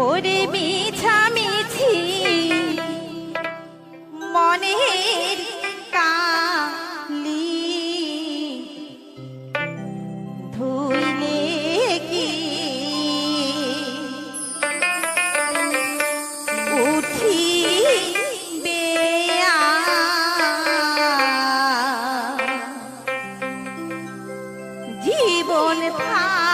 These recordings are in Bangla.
ওরে মিছামিছি মনের কালি ধুইলে কি উঠিবে জীবন থাকিতে।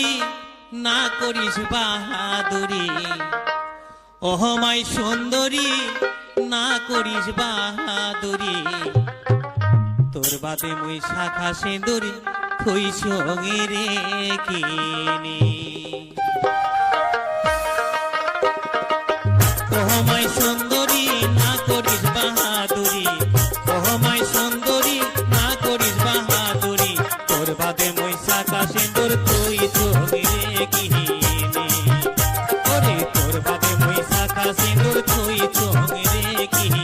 সুন্দরী না করিস বাহাদুরি, ওহ মাই সুন্দরী না করিস বাহাদুরি, তোর বাদে মুই শাখা সিঁদুরি থই সঙ্গে রেখিনি। ওহ মাই সুন্দরী না করিস বাহাদুরি, ওহ মাই সুন্দরী না করিস বাহাদুরি, তোর বাদে মুই শাখা সিঁদুর তুই সঙ্গে রেখিনি। ওরে তোর বাদে মুই শাখা সিঁদুর তুই সঙ্গে রেখিনি।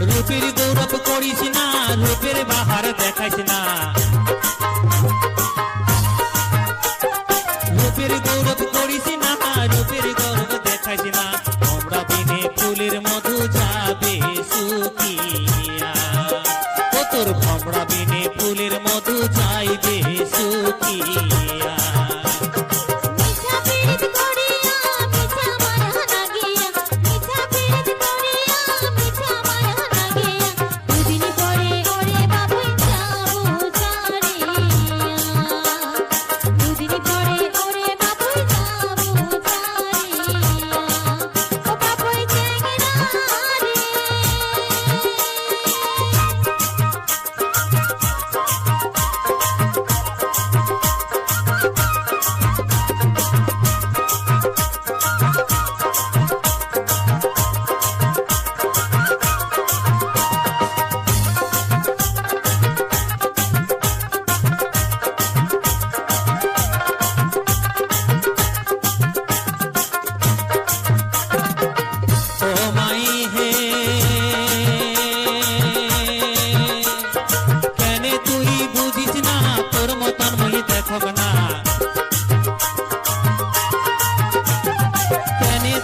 রূপের গৌরব করিস না, রূপের বাহার দেখাইস না, রূপের গৌরব করিস না, রূপের গৌরব দেখাইস না, আমরা বিনে ফুলের মধু যাবে শুকিয়া, ও তোর ভমরা বিনে ফুলের মধু যাইবে শুকিয়া।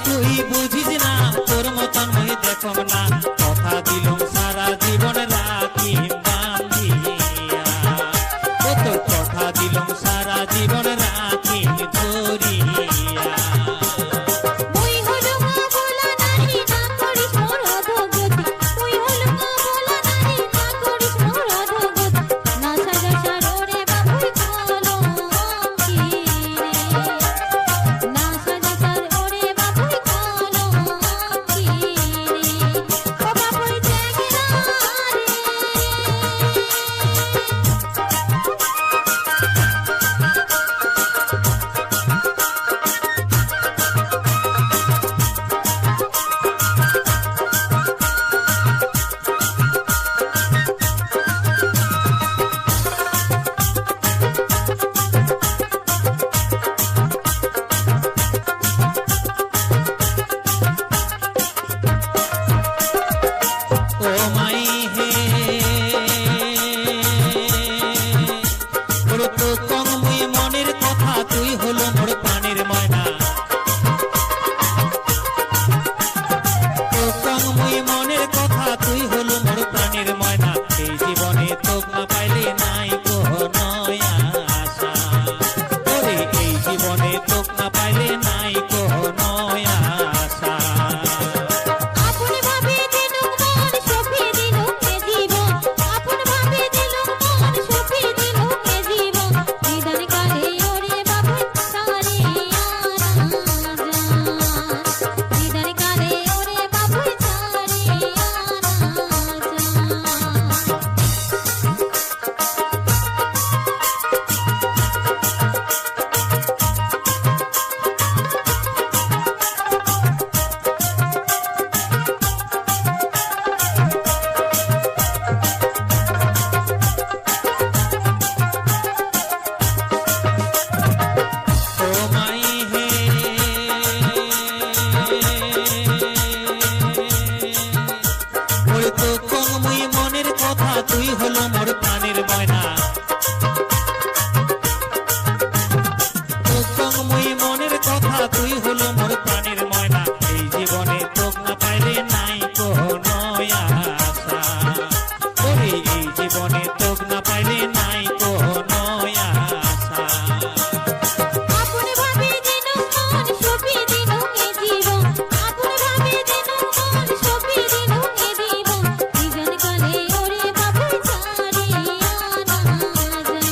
তুই বুঝিস না তোর মতন মই দেখব না, কথা দিলুম সারা জীবন রাখি বান্ধিয়া, ও তোর কথা দিলুম সারা জীবন রাখি ধরিয়া। তুই হলো মোর প্রাণের ময়না, মুই মনের কথা তুই হলো মোর প্রাণের ময়না, এই জীবনে তোক না পাইলে নাই কোনো আশা, ওরে এই জীবনে তোক না পাইলে নাই কোনো আশা। প্রাণের ময়না তোর সঙ্গময়ী মনের কথা তুই হলো মোর প্রাণের ময়না এই জীবনে তোক না পাইলে নাই কোনো আশা ওরে এই জীবনে তোক না পাইলে নাই কোনো আশা আপন ভাবে যেন মন সপি দিনু এ জীবন আপন ভাবে যেন মন সপি দিনু এ জীবন জীবন কালে ওরে বাবু ছাড়িয়া না যা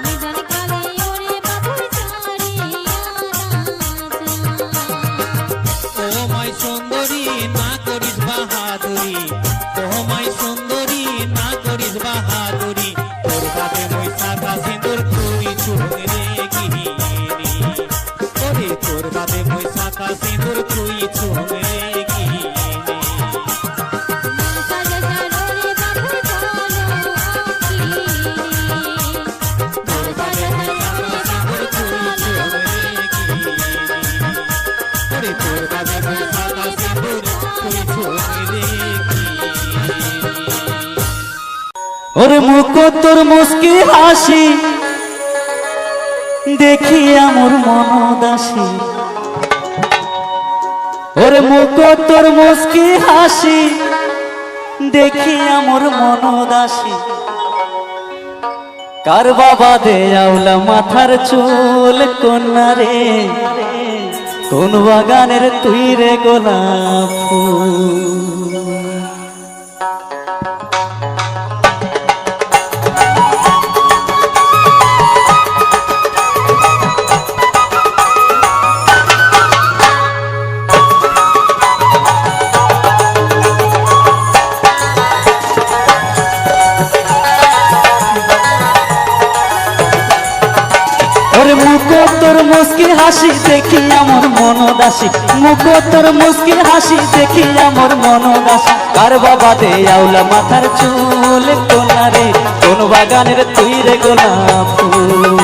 জীবন কালে ওরে বাবু ছাড়িয়া না যা ও মাই সুন্দরী না করিস বাহাদুরি ও মাই সুন্দরী না করিস বাহাদুরি তোর বাদে মই সাদা সিঁদুর তুই চুমরে গিনি ওরে তোর বাদে মই সাদা সিঁদুর তুই চুমরে গিনি সাজা সালোরে বাবু চলো কি তোর বাদে মই সাদা সিঁদুর তুই চুমরে গিনি ওরে তোর বাদে মই সাদা সিঁদুর তুই চুমরে গিনি ওরে মুখ তোর মুস্কি হাসি দেখি আমার মন দাসী ওরে মুখ তোর মুস্কি হাসি দেখি আমার মন দাসী কার বাবা দে আউলা মাথার চুল কন্যা রে কোন বাগানের তুই রে গোলাপ ফুল ওরে মুখ তোর মুস্কি হাসি দেখি আমার মন দাসী মুখ তোর মুস্কি হাসি দেখি আমার মন দাসী কার বাবা দে আউলা মাথার চুল কোনা রে কোন বাগানের তুই রে গোলাপ ফুল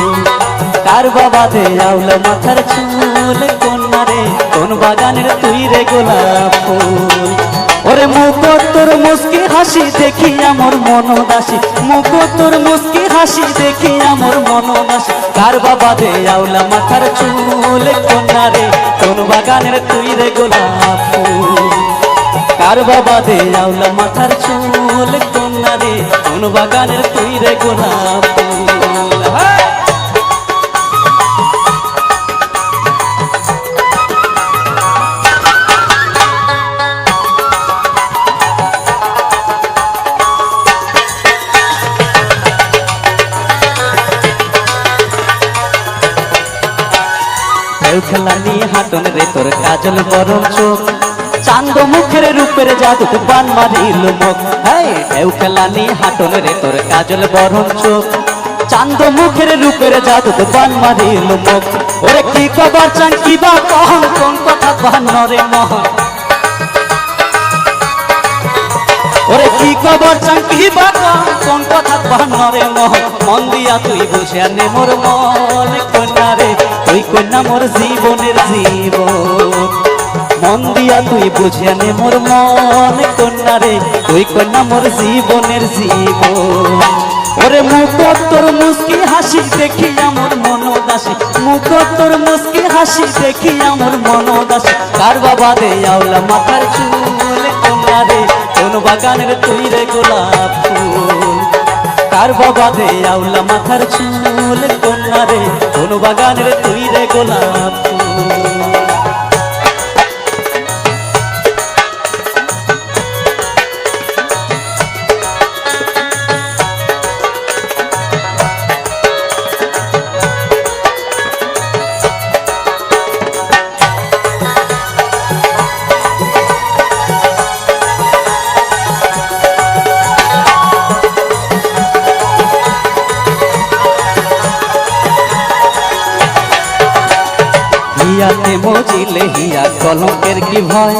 কার বাবা দে আউলা মাথার চুল কোনা রে কোন বাগানের তুই রে গোলাপ ফুল ওরে মুখ তোর মুস্কি হাসি দেখি আমার মন দাসী মুখ তোর মুস্কি হাসি দেখি আমার মন দাসী কার বাবা দে আউলা মাথার চুল কন্যা রে কোন বাগানের তুই রে গোলাপ ফুল কার বাবা দে আউলা মাথার চুল কন্যা রে কোন বাগানের তুই রে গোলাপ ফুল খেলা নিয়ে হাটন রে তোর কাজল বরণ চোখ চান্দ মুখের রূপের জাদু বান মারিল মুখ ঢেউ খেলা নিয়ে হাটন রে তোর কাজল বরণ চোখ চান্দ মুখের রূপের জাদু বান মারিল মুখ ওরে কি কবার চান কি বা কহন কোন কথা বান রে মোহন ওরে কি খবর চান কি বা কোন কথা বান রে মোহন মন দিয়া তুই বসে নে মোর মন কন্যা রে তুই কন্যা মোর জীবনের জীবন মন দিয়া তুই বুঝে নে মোর মন কন্যা রে তুই কন্যা মোর জীবনের জীবন ওরে মুখ তোর মুস্কি হাসি দেখি আমার মন দাসী মুখ তোর মুস্কি হাসি দেখি আমার মন দাসী কার বাবা দে আউলা মাথার চুল কন্যা রে কোন বাগানের তুই রে গোলাপ ফুল কার বাবা দে আউলা মাথার চুল কন্যা রে কোন বাগানের তুই রে গোলাপ ফুল হিয়াতে মজিলে হিয়া কলঙ্কের কি ভয়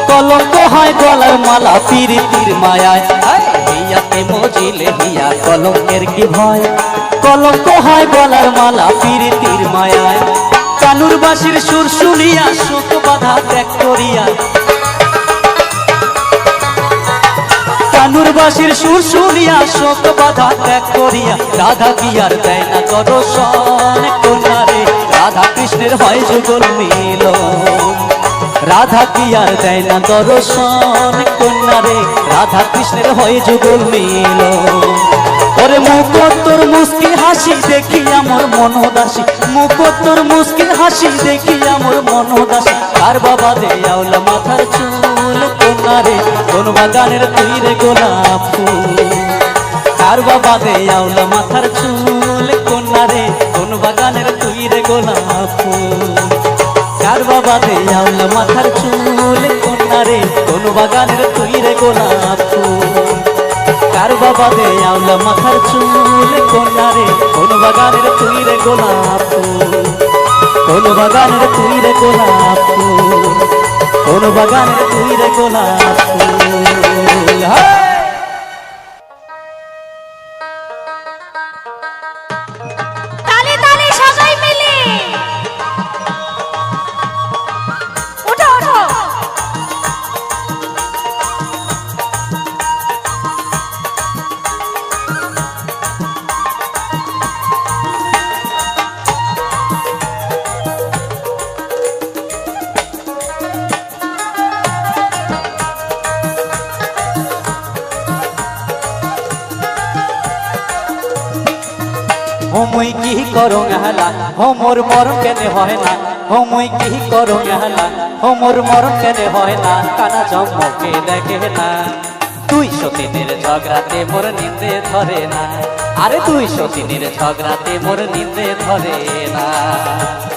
কলঙ্ক হয় গলার মালা পিরিতির মায়ায় হিয়াতে মজিলে হিয়া কলঙ্কের কি ভয় কলঙ্ক হয় গলার মালা পিরিতির মায়ায় কানুর বাঁশির সুর শুনিয়া শোক বাধা ত্যাগ করিয়া কানুর বাসির সুর শুনিয়া শোক বাধা ত্যাগ করিয়া রাধা কি আর দেয় না দর্শন কন্যারে রাধা কৃষ্ণের হয় যুগল মিল রাধা কি আর দেয় না দর্শন কন্যারে রাধা কৃষ্ণের হয় যুগল মিল ওরে মুখোত্তর মুস্কি হাসি দেখি আমার মনোদাসী মুখোত্তর মুস্কি হাসি দেখি আমার মনোদাসী আর বাবা দে আউলা মাথার চুল কন্যারে কোন বাগানের তুই রে গোলাপ ফুল আর বাবা দে আউলা মাথার চুল কন্যারে কোন বাগানের তুই রে গোলাপ ফুল আর বাবা দে আউলা মাথার চুল কন্যারে কোন বাগানের তুই রে গোলাপ ফুল কার বাবা দে আউলা মাথার চুল কন্যারে কোন বাগানের তুই রে গোলাপ ফুল কোন বাগানের তুই রে গোলাপ ফুল কোন বাগানের তুই রে গোলাপ ফুল তালে তালে সবাই মিলে ওঠো ওঠো মুই কি করং হেলা মোর মরম কেনে হয় না মুই কি করং হেলা মোর মরম কেনে হয় না কানা জম্মকে দেখে না তুই সতীনের ঝগড়াতে মোর নিন্দে ধরে না আরে তুই সতীনের ঝগড়াতে মোর নিন্দে ধরে না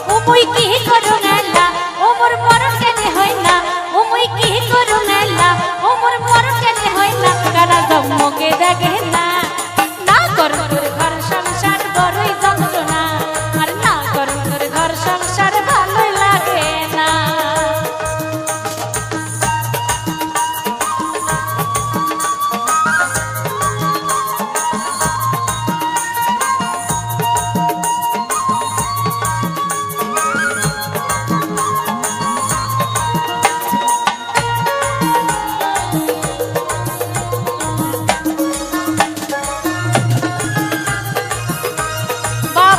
ও মুই কি করো মেলা ও মোর মরণ কেনে হয় না ও মুই কি করো মেলা ও মোর মরণ কেনে হয় না কারা জম্মকে দেখে না না কর তোর ঘর সংসার বড়ই যন্ত্রণা আর না কর তোর ঘর সংসার ভালো লাগে না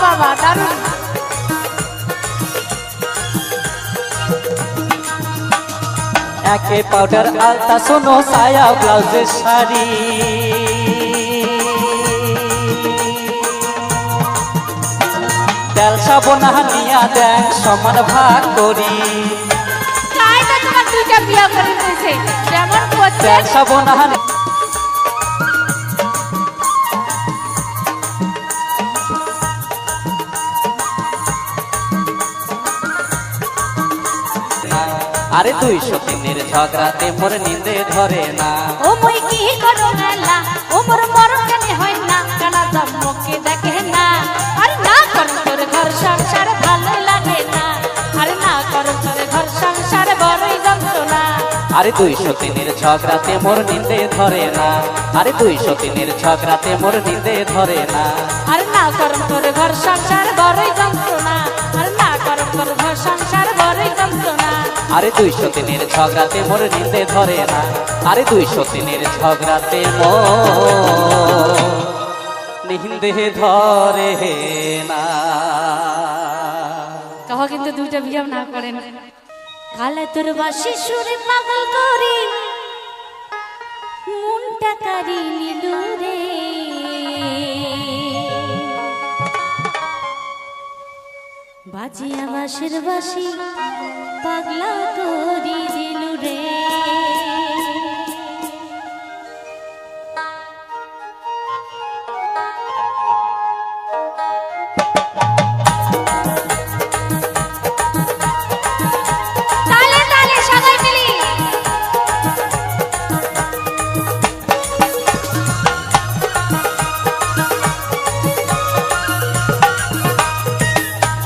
বাবা দারুণ একে পাউডার আলতা শোনো সায়া ব্লাউজের শাড়ি তেল সাবন নিয়া দেখ সমান ভাগ করি তাই তো তোমার দুইটা বিয়ে করে দিয়েছে যেমন করছে তেল সাবন আরে তুই সতীনের ঝগড়াতে মোর নিন্দে ধরে না ও মুই কি করো মেলা ও মোর মরণ কেনে হয় না কানা জম্মকে দেখে না আর না কর তোর ঘর সংসার ভালো লাগে না আর না কর তোর ঘর সংসার বড়ই যন্ত্রণা আরে তুই সতীনের ঝগড়াতে মোর নিন্দে ধরে না আরে তুই সতীনের ঝগড়াতে মোর নিন্দে ধরে না আর না কর তোর ঘর সংসার বড়ই যন্ত্রণা আর না কর তোর ঘর সংসার বড়ই যন্ত্রণা আরে তুই সতীনের ঝগড়াতে মোর নিন্দে ধরে না আরে তুই সতীনের ঝগড়াতে মোর নিন্দে ধরে না কহ কিন্তু দুইটা বিয়ে না করেন কালে তোর বাসি সুরে পাগল করি মনটা কারি নিলু রে বাজিয়া বাসের বাসি পাগলা করি দিলু রে তালে তালে সবাই মিলি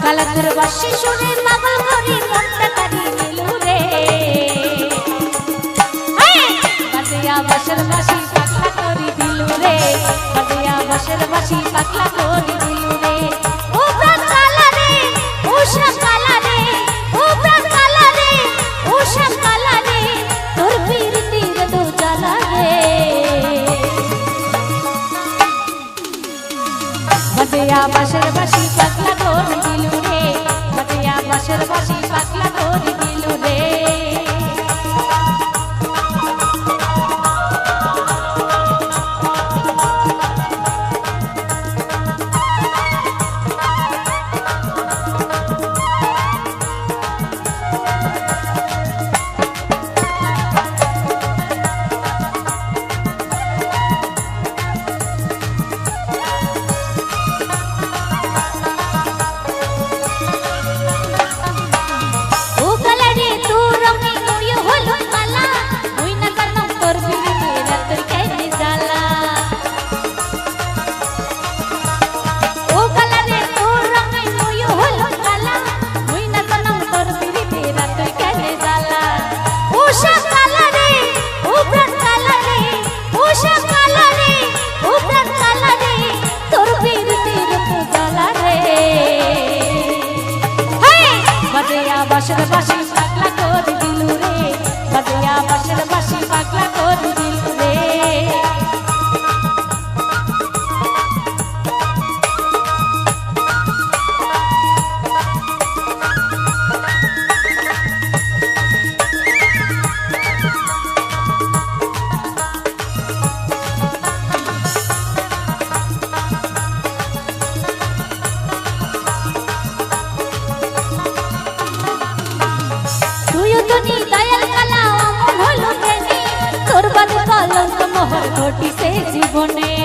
কালাতের বাসি শুনে পাগল করি মনটা কারি নিলু রে বাজিয়া বাসের বাসি পাগলা করি দিলু রে বাজিয়া বাসের বাসি পাগলা করি দিলু রে ও প্রাণ কালা রে উষা কালা রে ও প্রাণ কালা রে উষা কালা রে তোর পীরতির দো জ্বালা রে বাজিয়া বাঁশের বাঁশি পাগলা করে দিলু রে বাজিয়া বাঁশের বাঁশি পাগলা করে দিলু রে ও কালা রে তোর রঙে ওই হলো কালা ওই না জানলাম তোর বিরুদ্ধে রাতের কেনে জ্বালা ও কালা রে তোর রঙে ওই হলো কালা ওই না জানলাম তোর বিরুদ্ধে রাতের কেনে জ্বালা উষা কালা রে ও প্রাণ কালা রে উষা কালা রে ও প্রাণ কালা রে তোর বিরুদ্ধে রূপ জ্বালা রে বাজিয়া বাঁশের বাঁশি পাগলা করে দিলু রে বাজিয়া বাঁশের বাঁশি পাগলা করে দিলু রে তুইও তো নি দয়াল কালা অমন হলো কেনে তোর বাদে কলঙ্ক মোহর ঘটিছে জীবনে